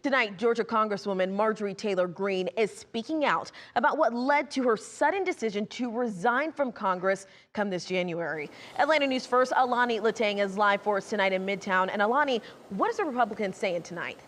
Tonight, Georgia Congresswoman Marjorie Taylor Greene is speaking out about what led to her sudden decision to resign from Congress come this January. Atlanta News First, Alani Latang is live for us tonight in Midtown. And Alani, what is the Republicans saying tonight?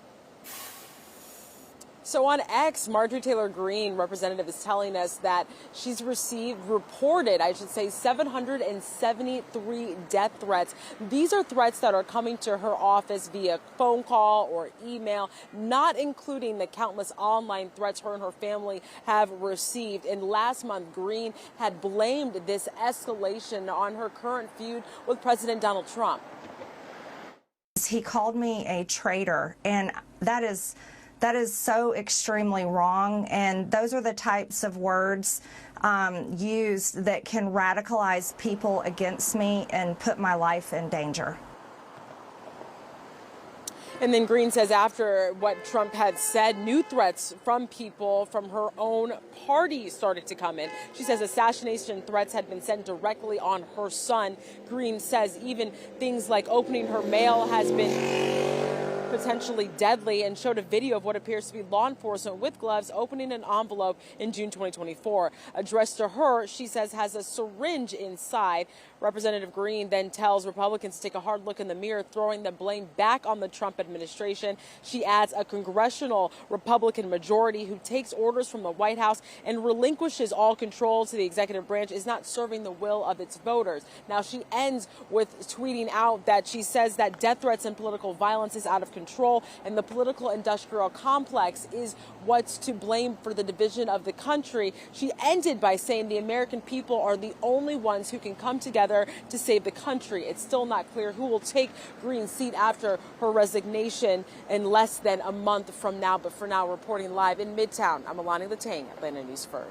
So on X, Marjorie Taylor Greene, representative, is telling us that she's reported 773 death threats. These are threats that are coming to her office via phone call or email, not including the countless online threats her and her family have received. And last month, Greene had blamed this escalation on her current feud with President Donald Trump. He called me a traitor, and that is so extremely wrong, and those are the types of words used that can radicalize people against me and put my life in danger. And then Greene says after what Trump had said, new threats from people from her own party started to come in. She says assassination threats had been sent directly on her son. Greene says even things like opening her mail has been potentially deadly, and showed a video of what appears to be law enforcement with gloves opening an envelope in June 2024. Addressed to her, she says has a syringe inside. Representative Greene then tells Republicans to take a hard look in the mirror, throwing the blame back on the Trump administration. She adds a congressional Republican majority who takes orders from the White House and relinquishes all control to the executive branch is not serving the will of its voters. Now she ends with tweeting out that she says that death threats and political violence is out of control, and the political industrial complex is what's to blame for the division of the country. She ended by saying the American people are the only ones who can come together to save the country. It's still not clear who will take Greene's seat after her resignation in less than a month from now. But for now, reporting live in Midtown, I'm Alani Latang, Atlanta News First.